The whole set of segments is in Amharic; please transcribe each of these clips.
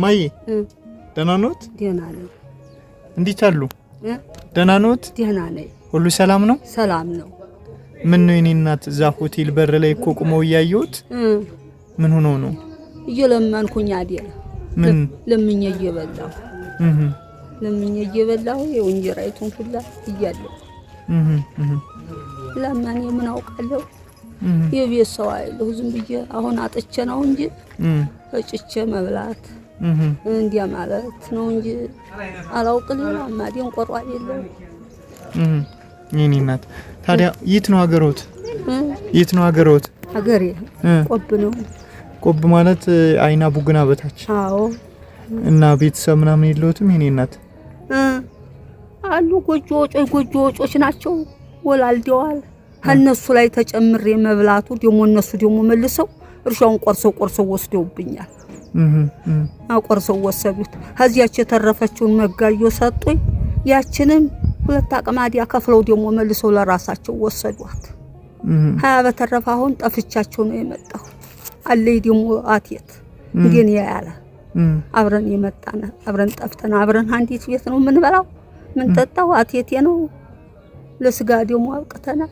ማይ ደህና ኖት? ደህና ነኝ። እንዴት አሉ? ደህና ኖት? ደህና ነኝ። ሁሉ ሰላም ነው? ሰላም ነው። ምን ነው የኔ እናት እዛ ሆቴል በር ላይ እኮ ቆመው እያየሁት ምን ሆኖ ነው? እየለመንኩኝ አይደል? ምን ለምኜ እየበላሁ ለምኜ እየበላሁ የእንጀራይቱን ሁላ እያለሁ ለማን ምን አውቃለሁ? የቤት ሰው አይደለሁ። ዝም ብዬ አሁን አጥቼ ነው እንጂ እጭቼ መብላት እንዲያ ማለት ነው እንጂ አላውቅልኝ። አማዴን ቆርጧ አይደለም። የኔ እናት ታዲያ የት ነው ሀገሮት? የት ነው ሀገሮት? ሀገሬ ቆብ ነው። ቆብ ማለት አይና ቡግና በታች? አዎ። እና ቤተሰብ ምናምን የለውትም? የኔ እናት አሉ ጎጆዎች ናቸው። ወላልደዋል። ከነሱ ላይ ተጨምሬ መብላቱ ደሞ እነሱ ደሞ መልሰው እርሻውን ቆርሰው ወስደውብኛል። አቆርሰው ወሰዱት። ከዚያች የተረፈችውን መጋዮ ሰጡኝ። ያችንም ሁለት አቅማዲያ ከፍለው ደሞ መልሰው ለራሳቸው ወሰዷት። ሀያ በተረፈ አሁን ጠፍቻቸው ነው የመጣው። አለይ ደሞ አትየት እንዴን ያያለ አብረን የመጣና አብረን ጠፍተና አብረን አንዲት ቤት ነው ምን በላው ምን ጠጣው አትየት ነው ለስጋ ደሞ አብቅተና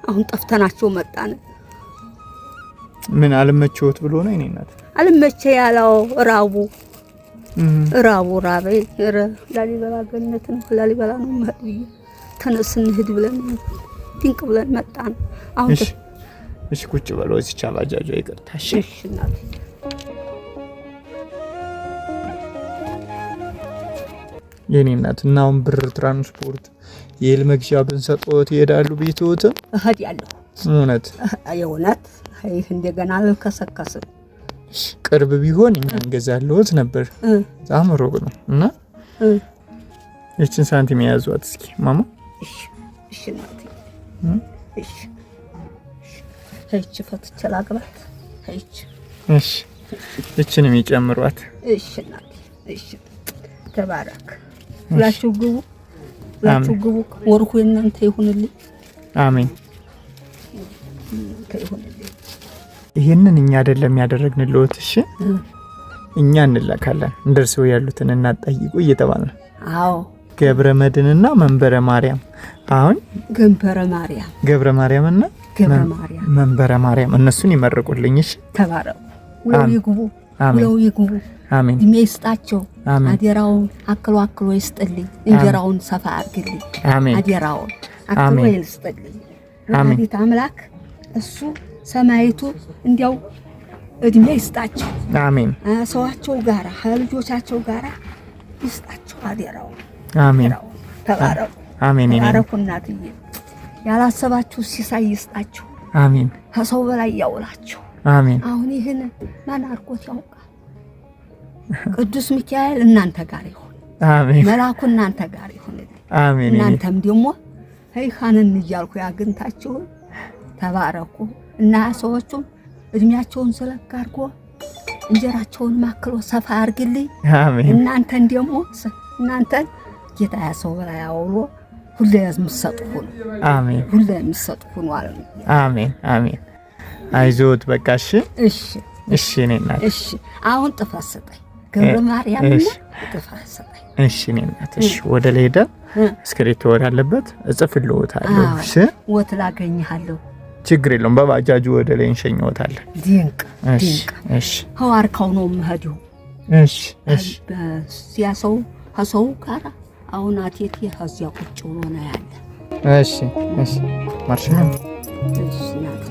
አሁን ጠፍተናቸው መጣን። ምን አልመቸውት ብሎ ነው የኔ እናት? አልመቸ ያለው ራቡ ራበይ ላሊበላ ገነት ነው ላሊበላ ነው ማለት ተነስ እንሂድ ብለን ድንቅ ብለን መጣን። አሁን እሺ ቁጭ በለው እዚህ ቻባጃጆ ይቀርታሽ። እሺ እናት የኔ እናት እና አሁን ብር ትራንስፖርት የል መግዣ ብንሰጥዎት ይሄዳሉ ቤትዎት? እሄዳለሁ። እውነት ይህ እንደገና ልከሰከስ ቅርብ ቢሆን እኛ እንገዛለዎት ነበር። በጣም ሩቅ ነው እና እቺን ሳንቲም ያዟት እስኪ ማማ። እሺ እናት እሺ ፈትቼ ላግባት። እሺ እቺንም ይጨምሯት። እሺ እናት እሺ ተባረክ። ሁላችሁ ግቡ ወርሁ እናንተ ይሁንልኝ። አሜን። ይሄንን እኛ አይደለም ያደረግንልዎት። እሺ እኛ እንላካለን እንደርሰው ያሉትን እናጠይቁ እየተባለ። አዎ ገብረ መድንና መንበረ ማርያም። አሁን ገብረ ማርያምና መንበረ ማርያም እነሱን ይመርቁልኝ። እሺ ተባረኩ። ውለው ይግቡ። አሜን። ይስጣቸው። አደራውን አክሎ ይስጥልኝ። እንጀራውን ሰፋ አድርግልኝ። አሜን። አደራውን አክሎ ይስጥልኝ። ወላዲተ አምላክ እሱ ሰማይቱ እንዲያው እድሜ ይስጣቸው። አሜን። ሰዋቸው ጋራ ልጆቻቸው ጋራ ይስጣቸው አደራውን። አሜን። ተባረኩ። አሜን። ተባረኩ እናትዬ። ያላሰባችሁ ሲሳይ ይስጣችሁ። አሜን። ከሰው በላይ ያውላችሁ። አሜን። አሁን ይሄን ማን አርቆት ያውቃል? ቅዱስ ሚካኤል እናንተ ጋር ይሁን። አሜን። መላኩ እናንተ ጋር ይሁን። አሜን። እናንተም ደግሞ ሀይኻንን እያልኩ ያግንታችሁ ተባረኩ። እና ሰዎቹም እድሜያቸውን ስለክ አድርጎ እንጀራቸውን ማክሎ ሰፋ አድርግልኝ። አሜን። እናንተን ደግሞ እናንተን ጌታ ሰው በላይ አውሎ ሁሉ የምትሰጡ ሁኑ። አሜን። ሁሉ የምትሰጡ ሁኑ አለ። አሜን። አሜን። አይዞት በቃ። እሺ እኔ እናት እሺ። አሁን ጥፋት ሰጠኝ ገብረ ማርያም እና ጥፋት ሰጠኝ። እሺ እኔ እናት እሺ። ወደ ለሄደ እስክሪፕት ወዳለበት እጽፍልዎታለሁ። እሺ ወት ላገኝሃለሁ። ችግር የለውም። በባጃጁ ወደ ላይ እንሸኝዎታለን። ድንቅ። እሺ ሐዋርካው ነው የምሄደው። እሺ ሲያሰው ከሰው ጋር አሁን አቴቴ ከዚያ ቁጭ ብሎ ነው ያለ። እሺ ማርሽ ነው። እሺ እናት